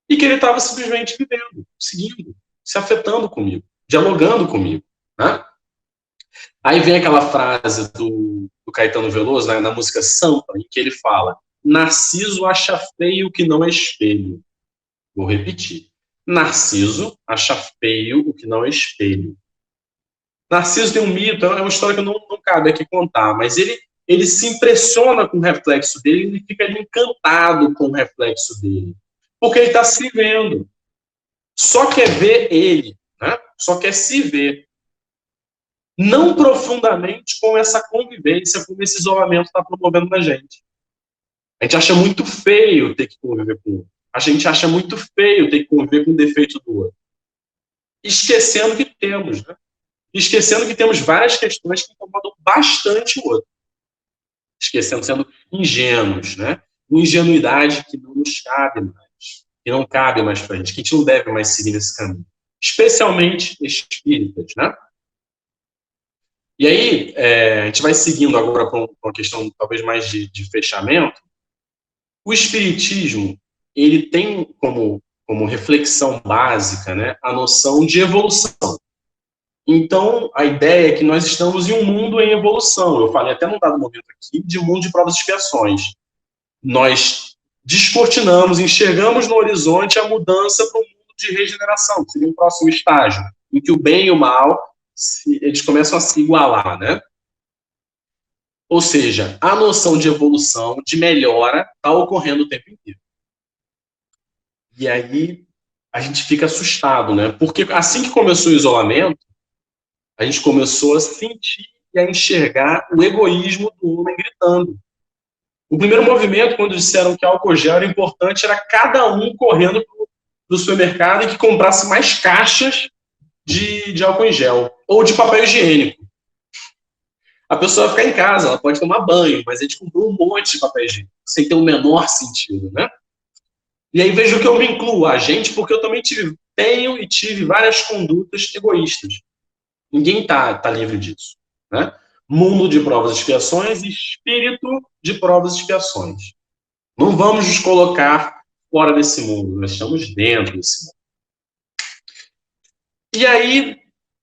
e que ele estava simplesmente vivendo, seguindo, se afetando comigo, dialogando comigo, né? Aí vem aquela frase do Caetano Veloso, né, na música Sampa, em que ele fala, Narciso acha feio o que não é espelho. Vou repetir. Narciso acha feio o que não é espelho. Narciso tem um mito, é uma história que não cabe aqui contar, mas ele se impressiona com o reflexo dele, ele fica ali encantado com o reflexo dele, porque ele está se vendo. Só quer ver ele, né? Só quer se ver. Não profundamente com essa convivência, como esse isolamento está promovendo na gente. A gente acha muito feio ter que conviver com o outro. A gente acha muito feio ter que conviver com o defeito do outro. Esquecendo que temos, né? Esquecendo que temos várias questões que incomodam bastante o outro. Esquecendo, sendo ingênuos, né? Uma ingenuidade que não nos cabe mais, que não cabe mais para a gente, que a gente não deve mais seguir nesse caminho. Especialmente espíritas, né? E aí, a gente vai seguindo agora com uma questão talvez mais de fechamento. O espiritismo, ele tem como reflexão básica, né, a noção de evolução. Então, a ideia é que nós estamos em um mundo em evolução. Eu falei até num dado momento aqui de um mundo de provas e expiações. Nós descortinamos, enxergamos no horizonte a mudança para um mundo de regeneração, que seria um próximo estágio, em que o bem e o mal eles começam a se igualar, né? Ou seja, a noção de evolução, de melhora, está ocorrendo o tempo inteiro. E aí a gente fica assustado, né? Porque assim que começou o isolamento, a gente começou a sentir e a enxergar o egoísmo do homem gritando. O primeiro movimento, quando disseram que álcool gel era importante, era cada um correndo para o supermercado e que comprasse mais caixas de álcool em gel ou de papel higiênico. A pessoa vai ficar em casa, ela pode tomar banho, mas a gente comprou um monte de papel higiênico, sem ter o menor sentido, né? E aí vejo que eu me incluo a gente, porque eu também tenho e tive várias condutas egoístas. Ninguém tá livre disso, né? Mundo de provas e expiações e espírito de provas e expiações. Não vamos nos colocar fora desse mundo, nós estamos dentro desse mundo. E aí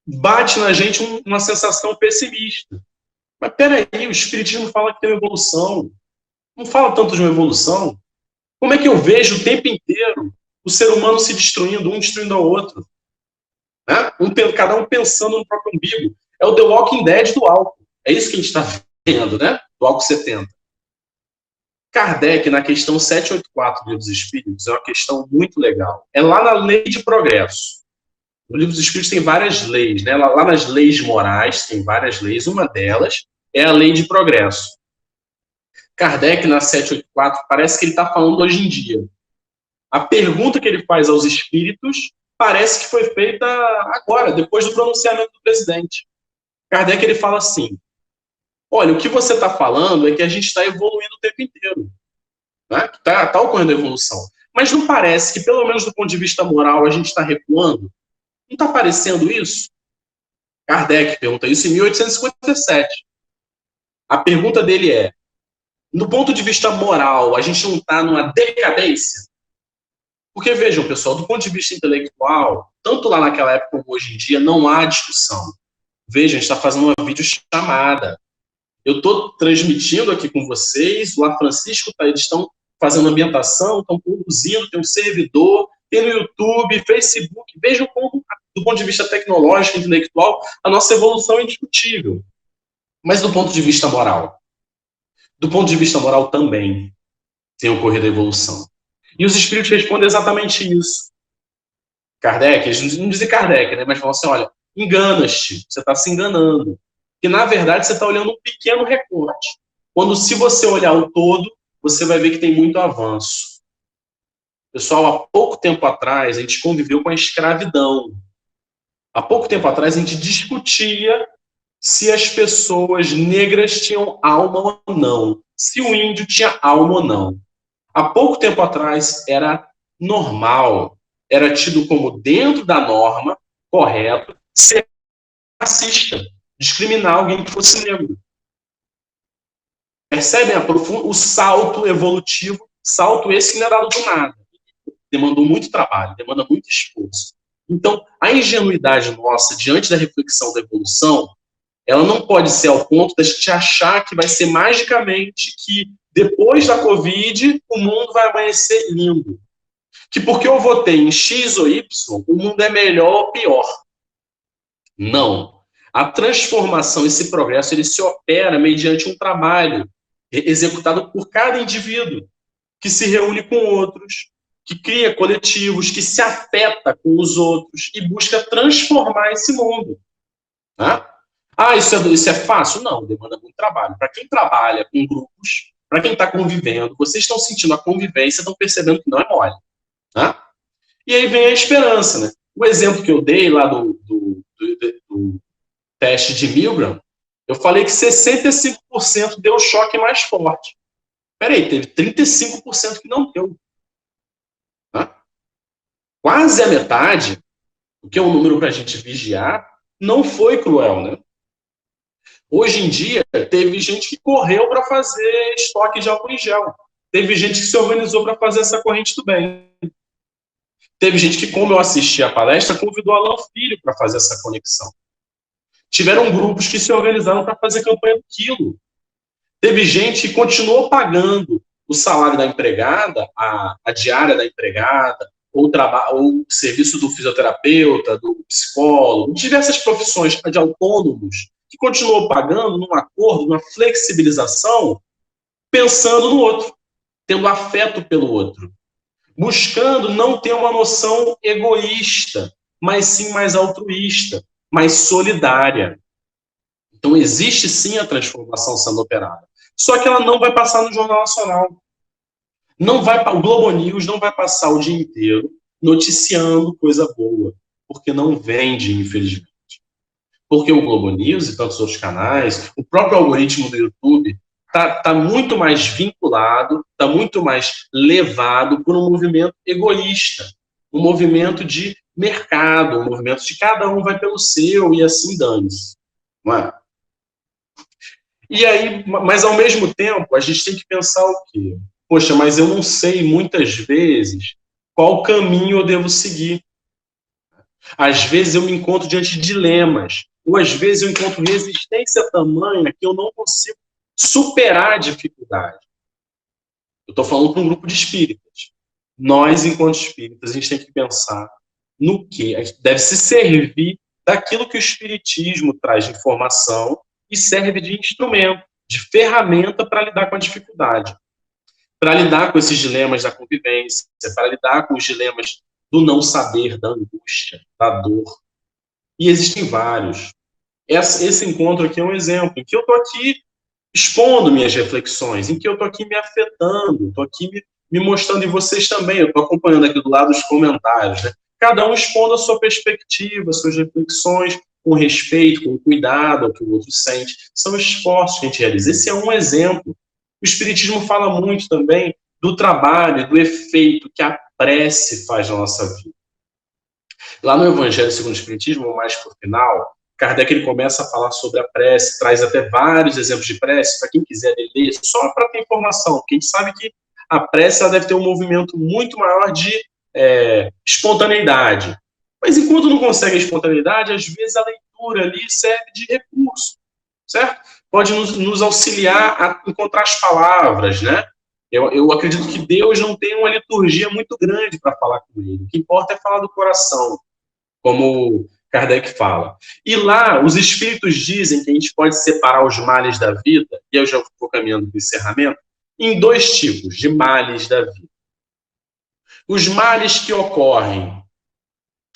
bate na gente uma sensação pessimista. Mas peraí, o espiritismo fala que tem uma evolução. Não fala tanto de uma evolução. Como é que eu vejo o tempo inteiro o ser humano se destruindo, um destruindo ao outro? Né? Cada um pensando no próprio umbigo. É o The Walking Dead do álcool. É isso que a gente está vendo, né? Do álcool 70. Kardec, na questão 784 do Livro dos Espíritos, é uma questão muito legal. É lá na lei de progresso. No Livro dos Espíritos tem várias leis, né? Lá nas leis morais tem várias leis. Uma delas é a lei de progresso. Kardec, na 784, parece que ele está falando hoje em dia. A pergunta que ele faz aos espíritos parece que foi feita agora, depois do pronunciamento do presidente. Kardec, ele fala assim: olha, o que você está falando é que a gente está evoluindo o tempo inteiro. Né? Tá ocorrendo a evolução. Mas não parece que, pelo menos do ponto de vista moral, a gente está recuando? Não está parecendo isso? Kardec pergunta isso em 1857. A pergunta dele é: do ponto de vista moral, a gente não está numa decadência? Porque, vejam, pessoal, do ponto de vista intelectual, tanto lá naquela época como hoje em dia, não há discussão. Vejam, a gente está fazendo uma videochamada. Eu estou transmitindo aqui com vocês, lá Francisco, eles estão fazendo ambientação, estão produzindo, tem um servidor, tem no YouTube, Facebook. Vejam como, do ponto de vista tecnológico, intelectual, a nossa evolução é indiscutível. Mas do ponto de vista moral? Do ponto de vista moral também tem ocorrido a evolução. E os espíritos respondem exatamente isso. Kardec, eles não dizem Kardec, né? Mas falam assim: olha, enganas-te, você está se enganando. Que na verdade você está olhando um pequeno recorte. Quando, se você olhar o todo, você vai ver que tem muito avanço. Pessoal, há pouco tempo atrás a gente conviveu com a escravidão. Há pouco tempo atrás a gente discutia se as pessoas negras tinham alma ou não, se o índio tinha alma ou não. Há pouco tempo atrás era normal, era tido como dentro da norma, correto, ser racista, discriminar alguém que fosse negro. Percebem o salto evolutivo, salto esse que não é dado do nada. Demandou muito trabalho, demanda muito esforço. Então, a ingenuidade nossa diante da reflexão da evolução, ela não pode ser ao ponto de a gente achar que vai ser magicamente que depois da Covid o mundo vai amanhecer lindo. Que porque eu votei em X ou Y, o mundo é melhor ou pior. Não. A transformação, esse progresso, ele se opera mediante um trabalho executado por cada indivíduo, que se reúne com outros, que cria coletivos, que se afeta com os outros e busca transformar esse mundo. Né? Ah, isso é fácil? Não, demanda muito trabalho. Para quem trabalha com grupos, para quem está convivendo, vocês estão sentindo a convivência, estão percebendo que não é mole. Né? E aí vem a esperança. Né? O exemplo que eu dei lá do teste de Milgram, eu falei que 65% deu choque mais forte. Peraí, teve 35% que não deu. Né? Quase a metade, o que é um número para a gente vigiar, não foi cruel, né? Hoje em dia, teve gente que correu para fazer estoque de álcool em gel. Teve gente que se organizou para fazer essa corrente do bem. Teve gente que, como eu assisti a palestra, convidou Alan Filho para fazer essa conexão. Tiveram grupos que se organizaram para fazer campanha do quilo. Teve gente que continuou pagando o salário da empregada, a diária da empregada, ou o serviço do fisioterapeuta, do psicólogo, diversas profissões de autônomos, que continuou pagando num acordo, numa flexibilização, pensando no outro, tendo afeto pelo outro, buscando não ter uma noção egoísta, mas sim mais altruísta, mais solidária. Então existe sim a transformação sendo operada. Só que ela não vai passar no Jornal Nacional. O Globo News não vai passar o dia inteiro noticiando coisa boa, porque não vende, infelizmente. Porque o Globo News e tantos outros canais, o próprio algoritmo do YouTube, está muito mais vinculado, está muito mais levado por um movimento egoísta, um movimento de mercado, um movimento de cada um vai pelo seu e assim dane-se. Não é? E aí, mas ao mesmo tempo, a gente tem que pensar o quê? Poxa, mas eu não sei muitas vezes qual caminho eu devo seguir. Às vezes eu me encontro diante de dilemas, ou às vezes eu encontro resistência tamanha que eu não consigo superar a dificuldade. Eu estou falando para um grupo de espíritas. Nós, enquanto espíritas, a gente tem que pensar no que deve se servir daquilo que o Espiritismo traz de informação e serve de instrumento, de ferramenta para lidar com a dificuldade, para lidar com esses dilemas da convivência, para lidar com os dilemas do não saber, da angústia, da dor. E existem vários. Esse encontro aqui é um exemplo, em que eu estou aqui expondo minhas reflexões, em que eu estou aqui me afetando, estou aqui me mostrando, e vocês também, eu estou acompanhando aqui do lado os comentários, né? Cada um expondo a sua perspectiva, suas reflexões, com respeito, com cuidado ao que o outro sente. São esforços que a gente realiza. Esse é um exemplo. O Espiritismo fala muito também do trabalho, do efeito que a prece faz na nossa vida. Lá no Evangelho segundo o Espiritismo, mais por final, Kardec ele começa a falar sobre a prece, traz até vários exemplos de prece, para quem quiser ler, só para ter informação, porque a gente sabe que a prece ela deve ter um movimento muito maior de espontaneidade. Mas enquanto não consegue a espontaneidade, às vezes a leitura ali serve de recurso, certo? Pode nos auxiliar a encontrar as palavras, né? Eu acredito que Deus não tem uma liturgia muito grande para falar com ele. O que importa é falar do coração, como Kardec fala. E lá, os espíritos dizem que a gente pode separar os males da vida, e eu já vou caminhando para o encerramento, em dois tipos de males da vida. Os males que ocorrem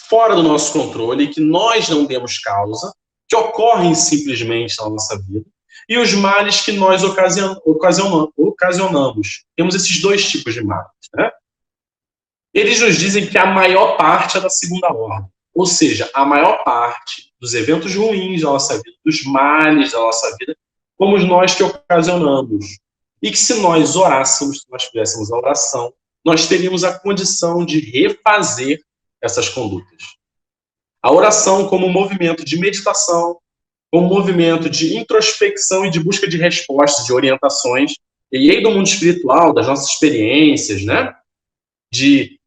fora do nosso controle, que nós não demos causa, que ocorrem simplesmente na nossa vida, e os males que nós ocasionamos. Temos esses dois tipos de males, né? Eles nos dizem que a maior parte é da segunda ordem. Ou seja, a maior parte dos eventos ruins da nossa vida, dos males da nossa vida, fomos nós que ocasionamos. E que se nós orássemos, se nós fizéssemos a oração, nós teríamos a condição de refazer essas condutas. A oração como movimento de meditação, como movimento de introspecção e de busca de respostas, de orientações, e aí do mundo espiritual, das nossas experiências, né? De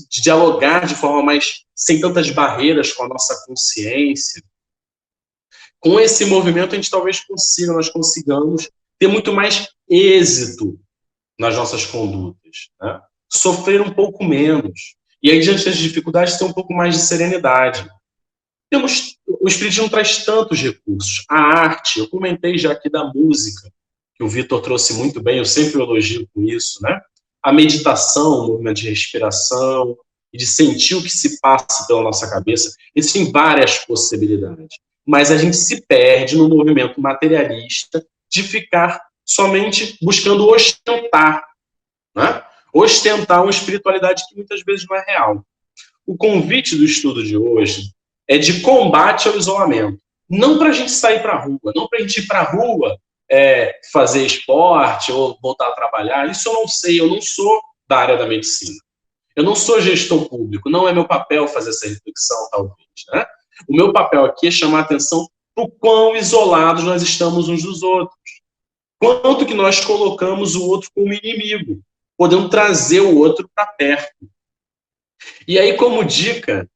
dialogar de forma mais, sem tantas barreiras com a nossa consciência. Com esse movimento, a gente talvez nós consigamos ter muito mais êxito nas nossas condutas, né? Sofrer um pouco menos. E aí, diante das dificuldades, ter um pouco mais de serenidade. O Espiritismo traz tantos recursos. A arte, eu comentei já aqui da música, que o Vitor trouxe muito bem, eu sempre elogio com isso, né? A meditação, o movimento de respiração, e de sentir o que se passa pela nossa cabeça. Existem várias possibilidades. Mas a gente se perde no movimento materialista de ficar somente buscando ostentar, né? Ostentar uma espiritualidade que muitas vezes não é real. O convite do estudo de hoje é de combate ao isolamento. Não para a gente sair para a rua, não para a gente ir para a rua fazer esporte ou voltar a trabalhar. Isso eu não sei, eu não sou da área da medicina. Eu não sou gestor público, não é meu papel fazer essa reflexão, talvez, né? O meu papel aqui é chamar a atenção para o quão isolados nós estamos uns dos outros. Quanto que nós colocamos o outro como inimigo, podendo trazer o outro para perto. E aí, como dica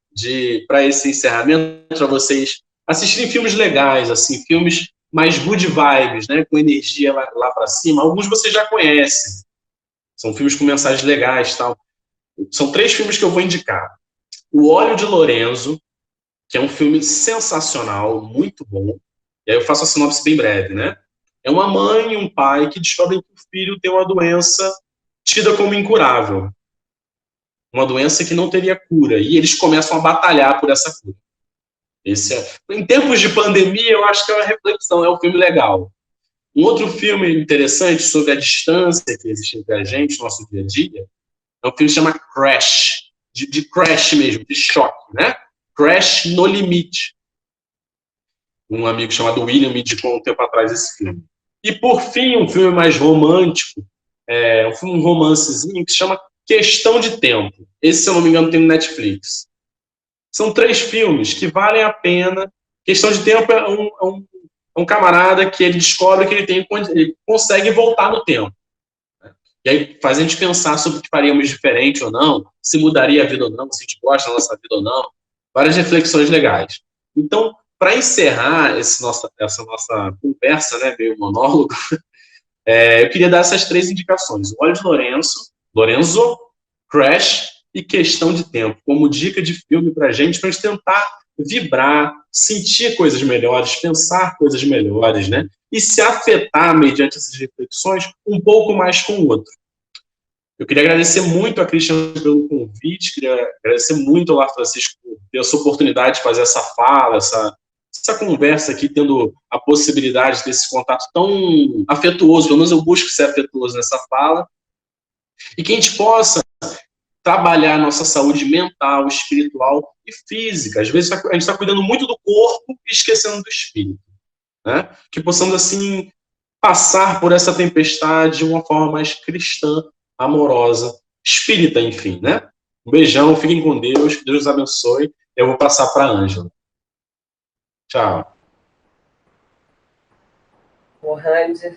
para esse encerramento, para vocês assistirem filmes legais, assim, filmes mais good vibes, né, com energia lá para cima. Alguns vocês já conhecem. São filmes com mensagens legais, tal. São 3 filmes que eu vou indicar. O Óleo de Lorenzo, que é um filme sensacional, muito bom. E aí eu faço a sinopse bem breve, né? É uma mãe e um pai que descobrem que o filho tem uma doença tida como incurável. Uma doença que não teria cura. E eles começam a batalhar por essa cura. Em tempos de pandemia, eu acho que é uma reflexão, é um filme legal. Um outro filme interessante sobre a distância que existe entre a gente, no nosso dia a dia, é um filme que se chama Crash. De crash mesmo, de choque, né? Crash no Limite. Um amigo chamado William me indicou um tempo atrás esse filme. E, por fim, um filme mais romântico, um romancezinho que se chama Questão de Tempo. Esse, se eu não me engano, tem no Netflix. São 3 filmes que valem a pena. Questão de Tempo é um camarada que ele descobre que ele consegue voltar no tempo. E aí faz a gente pensar sobre o que faríamos diferente ou não, se mudaria a vida ou não, se a gente gosta da nossa vida ou não. Várias reflexões legais. Então, para encerrar essa nossa conversa, né, meio monólogo, eu queria dar essas 3 indicações. O Óleo de Lorenzo, Crash e Questão de Tempo, como dica de filme para a gente tentar vibrar, sentir coisas melhores, pensar coisas melhores, né? E se afetar, mediante essas reflexões, um pouco mais com o outro. Eu queria agradecer muito a Christian pelo convite, queria agradecer muito ao Lar Francisco por ter essa oportunidade de fazer essa fala, essa conversa aqui, tendo a possibilidade desse contato tão afetuoso, pelo menos eu busco ser afetuoso nessa fala, e que a gente possa trabalhar a nossa saúde mental, espiritual e física. Às vezes a gente está cuidando muito do corpo e esquecendo do espírito, né? Que possamos, assim, passar por essa tempestade de uma forma mais cristã, amorosa, espírita, enfim, né? Um beijão, fiquem com Deus, que Deus os abençoe. Eu vou passar para a Ângela. Tchau. O Randy